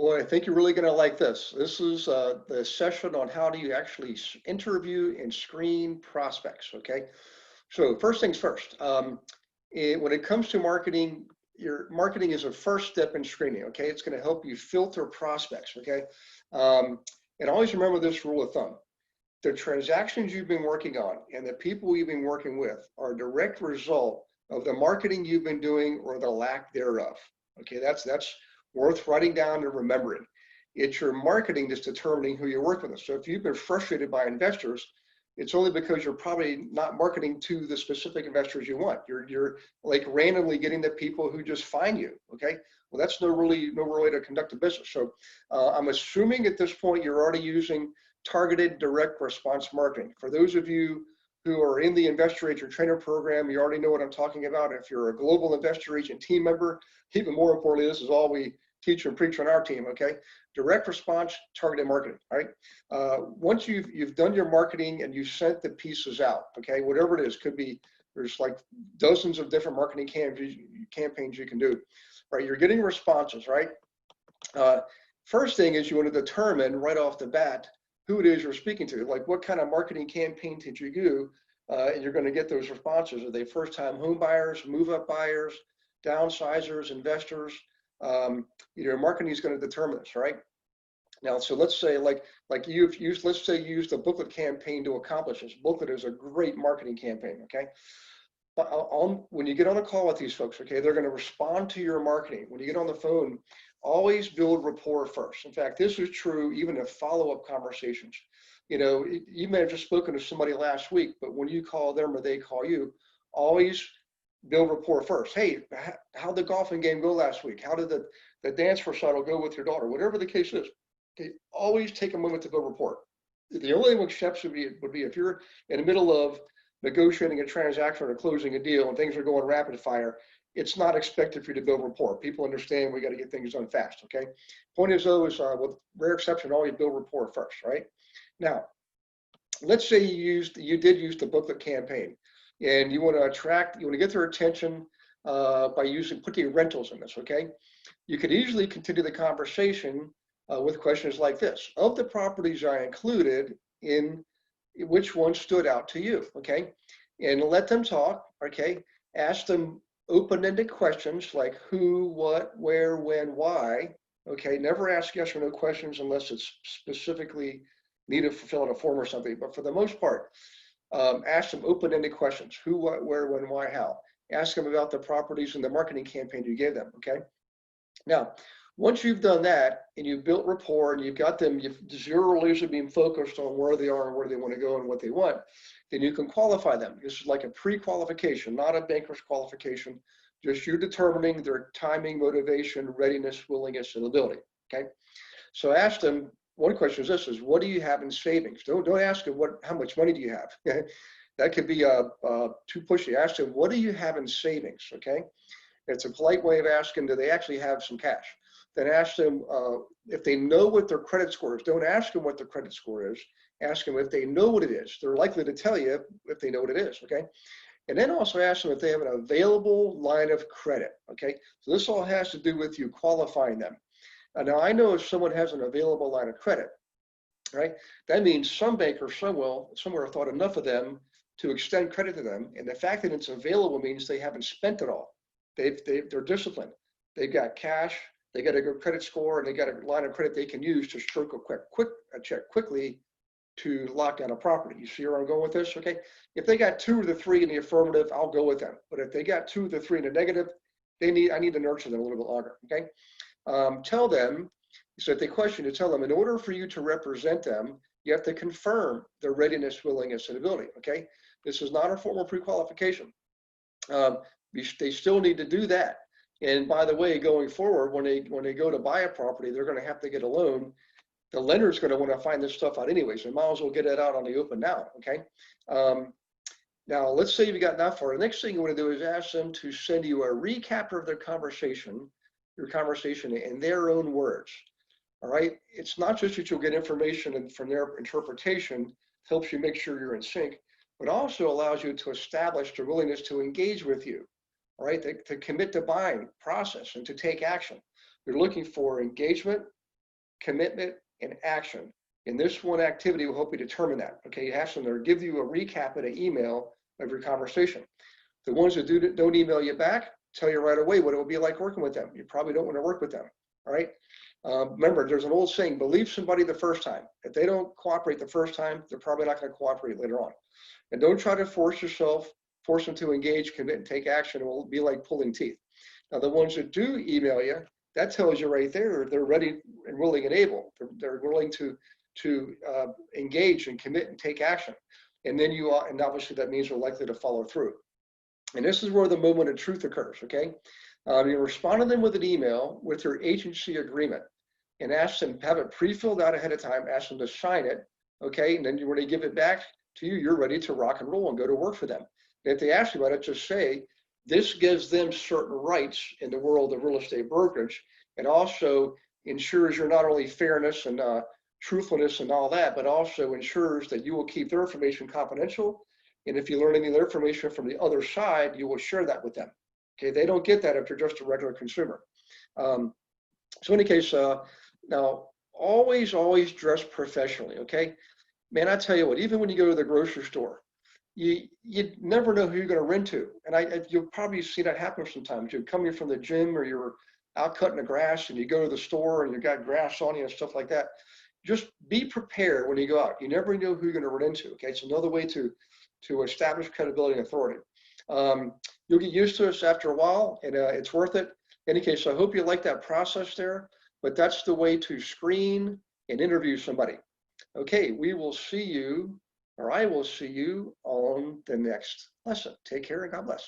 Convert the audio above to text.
Boy, I think you're really going to like this. This is the session on how do you actually interview and screen prospects. Okay. So first things first, when it comes to marketing, your marketing is a first step in screening. Okay. It's going to help you filter prospects. Okay. And always remember this rule of thumb. The transactions you've been working on and the people you've been working with are a direct result of the marketing you've been doing or the lack thereof. Okay, that's worth writing down and remembering. It's your marketing that's determining who you're working with. So if you've been frustrated by investors, it's only because you're probably not marketing to the specific investors you want. You're like randomly getting the people who just find you. Okay, well that's no real way to conduct a business. So I'm assuming at this point you're already using targeted direct response marketing. For those of you who are in the investor agent trainer program, you already know what I'm talking about. If you're a global investor agent team member, even more importantly, this is all we teach and preach on our team. Okay, direct response targeted marketing. All right, once you've done your marketing and you sent the pieces out, okay, whatever it is, could be, there's like dozens of different marketing campaigns you can do. Right, you're getting responses. Right, first thing is you want to determine right off the bat who it is you're speaking to, like what kind of marketing campaign did you do, and you're going to get those responses. Are they first-time home buyers, move-up buyers, downsizers, investors? Your marketing is going to determine this, right? Now, so let's say like you've used, let's say you used a booklet campaign to accomplish this. Booklet is a great marketing campaign, okay? But when you get on a call with these folks, okay, they're going to respond to your marketing. When you get on the phone, always build rapport first. In fact, this is true even in follow-up conversations. You know, you may have just spoken to somebody last week, but when you call them or they call you, always build rapport first. Hey, how'd the golfing game go last week? How did the dance recital go with your daughter? Whatever the case is, okay, always take a moment to build rapport. The only exception would be if you're in the middle of negotiating a transaction or closing a deal and things are going rapid fire. It's not expected for you to build rapport. People understand we got to get things done fast. Okay. Point is though, is with rare exception, always build rapport first. Right. Now, let's say you did use the booklet campaign, and you want to get their attention by putting rentals in this. Okay. You could easily continue the conversation with questions like this: of the properties I included in, which one stood out to you? Okay, and let them talk. Okay, ask them open-ended questions like who, what, where, when, why. Okay, never ask yes or no questions unless it's specifically needed for filling a form or something. But for the most part, ask them open-ended questions: who, what, where, when, why, how. Ask them about the properties and the marketing campaign you gave them. Okay, now once you've done that and you've built rapport and you've got them, you've zero laser beam focused on where they are and where they want to go and what they want, then you can qualify them. This is like a pre-qualification, not a banker's qualification, just you determining their timing, motivation, readiness, willingness, and ability. Okay. So ask them, one question is this: is what do you have in savings? Don't ask them how much money do you have? That could be too pushy. Ask them, what do you have in savings? Okay. It's a polite way of asking, do they actually have some cash? Then ask them if they know what their credit score is. Don't ask them what their credit score is. Ask them if they know what it is. They're likely to tell you if they know what it is, okay? And then also ask them if they have an available line of credit, okay? So this all has to do with you qualifying them. Now, I know if someone has an available line of credit, right, that means some banker somewhere thought enough of them to extend credit to them. And the fact that it's available means they haven't spent it all. They're disciplined. They've got cash. They got a good credit score, and they got a line of credit they can use to stroke a check quickly to lock down a property. You see where I'm going with this? Okay. If they got 2 of the 3 in the affirmative, I'll go with them. But if they got 2 of the 3 in the negative, I need to nurture them a little bit longer. Okay. Tell them. So if they question you, tell them in order for you to represent them, you have to confirm their readiness, willingness, and ability. Okay. This is not a formal pre-qualification. They still need to do that. And by the way, going forward, when they go to buy a property, they're going to have to get a loan. The lender's going to want to find this stuff out anyways. They might as well get it out on the open now. Okay. Now, let's say you've gotten that far. The next thing you want to do is ask them to send you a recap of their conversation, your conversation in their own words. All right. It's not just that you'll get information from their interpretation, helps you make sure you're in sync, but also allows you to establish the willingness to engage with you. Right, to commit to buying process and to take action. You're looking for engagement, commitment, and action. And this one activity will help you determine that. Okay, you have them to give you a recap in an email of your conversation. The ones that don't email you back, tell you right away what it will be like working with them. You probably don't want to work with them. All right. Remember, there's an old saying, believe somebody the first time. If they don't cooperate the first time, they're probably not going to cooperate later on. And don't try to force them to engage, commit, and take action. It will be like pulling teeth. Now, the ones that do email you, that tells you right there, they're ready and willing and able. They're willing to engage and commit and take action. And then and obviously that means they're likely to follow through. And this is where the moment of truth occurs, okay? You respond to them with an email with your agency agreement and ask them, have it pre-filled out ahead of time, ask them to sign it, okay? And then when they give it back to you, you're ready to rock and roll and go to work for them. And if they ask you about it, just say, this gives them certain rights in the world of real estate brokerage. It also ensures your not only fairness and truthfulness and all that, but also ensures that you will keep their information confidential. And if you learn any other information from the other side, you will share that with them. Okay, they don't get that if they're just a regular consumer. So in any case, now always dress professionally. Okay, man, I tell you what, even when you go to the grocery store, you never know who you're going to run to, and you'll probably see that happen sometimes. You're coming from the gym or you're out cutting the grass, and you go to the store and you got grass on you and stuff like that. Just be prepared when you go out. You never know who you're going to run into. Okay, it's another way to establish credibility and authority. You'll get used to this after a while, and it's worth it. In any case, I hope you like that process there, but that's the way to screen and interview somebody. Okay, we will see you, or I will see you on the next lesson. Take care and God bless.